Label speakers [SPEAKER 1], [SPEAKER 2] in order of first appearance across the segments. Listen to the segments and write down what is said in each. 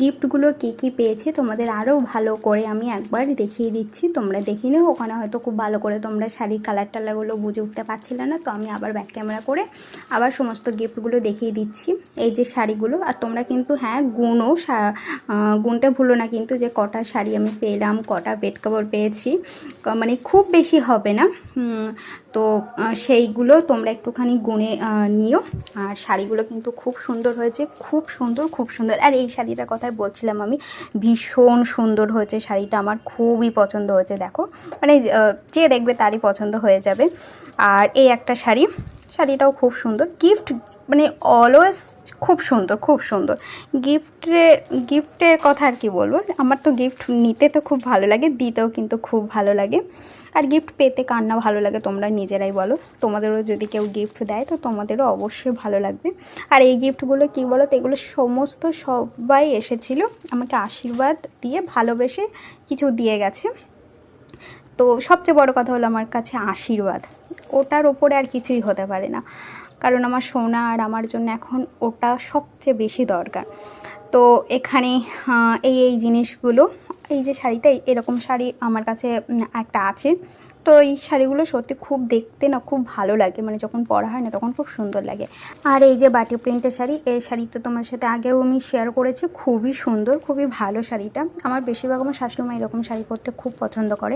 [SPEAKER 1] গিফটগুলো কী কী পেয়েছি তোমাদের আরও ভালো করে আমি একবার দেখিয়ে দিচ্ছি, তোমরা দেখে নিও। ওখানে হয়তো খুব ভালো করে তোমরা শাড়ির কালার টালারগুলো বুঝে উঠতে পারছিলে না, তো আমি আবার ব্যাক ক্যামেরা করে আবার সমস্ত গিফটগুলো দেখিয়ে দিচ্ছি। এই যে শাড়িগুলো, আর তোমরা কিন্তু হ্যাঁ গুনতে ভুলো না কিন্তু যে কটা শাড়ি আমি পেলাম, কটা বেড কভার পেয়েছি, মানে খুব বেশি হবে না। তো সেইগুলো তোমরা একটুখানি গুনে নিও। আর শাড়িগুলো কিন্তু খুব সুন্দর হয়েছে, খুব সুন্দর খুব সুন্দর। আর এই শাড়িটার কথাই বলছিলাম আমি, ভীষণ সুন্দর হয়েছে শাড়িটা, আমার খুবই পছন্দ হয়েছে। দেখো মানে যে দেখবে তারই পছন্দ হয়ে যাবে। আর এই একটা শাড়িটাও খুব সুন্দর। গিফট মানে অলওয়েজ খুব সুন্দর, খুব সুন্দর। গিফটের কথা আর কি বলবো, আমার তো গিফট নিতে তো খুব ভালো লাগে, দিতেও কিন্তু খুব ভালো লাগে। আর গিফট পেতে কার না ভালো লাগে তোমরা নিজেরাই বলো। তোমাদেরও যদি কেউ গিফট দেয় তো তোমাদেরও অবশ্যই ভালো লাগবে। আর এই গিফটগুলো কী বলো তো, এগুলো সমস্ত সবাই এসেছিলো আমাকে আশীর্বাদ দিয়ে, ভালোবেসে কিছু দিয়ে গেছে। তো সবচেয়ে বড় কথা হলো আমার কাছে আশীর্বাদ, ওটার ওপরে আর কিছুই হতে পারে না। কারণ আমার সোনা আর আমার জন্য এখন ওটা সবচেয়ে বেশি দরকার। তো এখানে এই জিনিসগুলো, এই যে শাড়িটা, এরকম শাড়ি আমার কাছে একটা আছে। তো এই শাড়িগুলো সত্যি খুব দেখতে না খুব ভালো লাগে, মানে যখন পরা হয় না তখন খুব সুন্দর লাগে। আর এই যে বাটি প্রিন্টের শাড়ি, এই শাড়িটা তোমার সাথে আগেও আমি শেয়ার করেছি, খুবই সুন্দর খুবই ভালো শাড়িটা। আমার বেশিরভাগ আমার শাশুড়িমা এরকম শাড়ি পরতে খুব পছন্দ করে।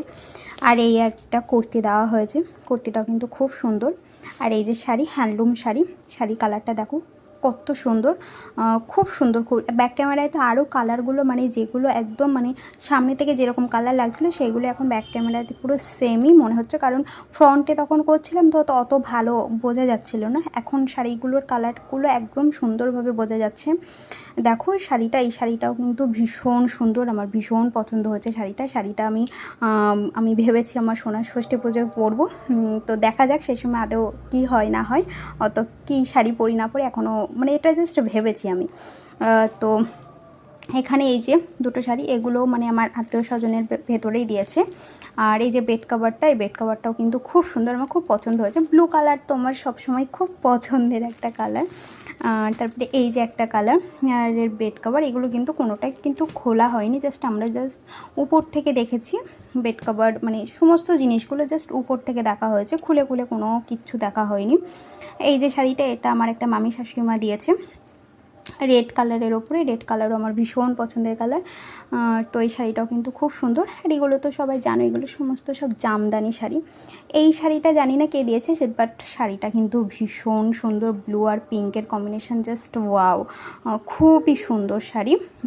[SPEAKER 1] আর এই একটা কুর্তি দেওয়া হয়েছে, কুর্তিটাও কিন্তু খুব সুন্দর। আর এই যে শাড়ি, হ্যান্ডলুম শাড়ি কালারটা দেখো কত সুন্দর, খুব সুন্দর। ব্যাক ক্যামেরায় তো আরও কালারগুলো, মানে যেগুলো একদম মানে সামনে থেকে যেরকম কালার লাগছিলো সেইগুলো এখন ব্যাক ক্যামেরাতে পুরো সেমই মনে হচ্ছে। কারণ ফ্রন্টে তখন করছিলাম তো অত ভালো বোঝা যাচ্ছিল না, এখন শাড়িগুলোর কালারগুলো একদম সুন্দরভাবে বোঝা যাচ্ছে। দেখো এই শাড়িটাও কিন্তু ভীষণ সুন্দর, আমার ভীষণ পছন্দ হয়েছে শাড়িটা। আমি ভেবেছি আমার সোনার ষষ্ঠী পুজোয় পরবো। তো দেখা যাক সেই সময় আদৌ কী হয় না হয়, অত কী শাড়ি পরি না পরি এখনও, মানে এটা জাস্ট ভেবেছি আমি। তো এখানে এই যে দুটো শাড়ি, এগুলো মানে আমার আত্মীয় স্বজনের ভেতরেই দিয়েছে। আর এই যে বেড কাভারটা, এই বেড কাভারটাও কিন্তু খুব সুন্দর, আমার খুব পছন্দ হয়েছে। ব্লু কালার তো আমার সবসময় খুব পছন্দের একটা কালার। তারপরে এই যে একটা কালার আর এর বেড কাভার, এগুলো কিন্তু কোনোটাই কিন্তু খোলা হয়নি, জাস্ট উপর থেকে দেখেছি বেড কাভার, মানে সমস্ত জিনিসগুলো জাস্ট উপর থেকে দেখা হয়েছে, খুলে কোনো কিচ্ছু দেখা হয়নি। এই যে শাড়িটা, এটা আমার একটা মামি শাশুড়িমা দিয়েছে রেড কালারের ওপরে, রেড কালারও আমার ভীষণ পছন্দের কালার। তো এই শাড়িটাও কিন্তু খুব সুন্দর। আর এগুলো তো সবাই জানো, এগুলো সমস্ত সব জামদানি শাড়ি। এই শাড়িটা জানি না কে দিয়েছে, বাট শাড়িটা কিন্তু ভীষণ সুন্দর, ব্লু আর পিঙ্কের কম্বিনেশন, জাস্ট ওয়াও, খুবই সুন্দর শাড়ি।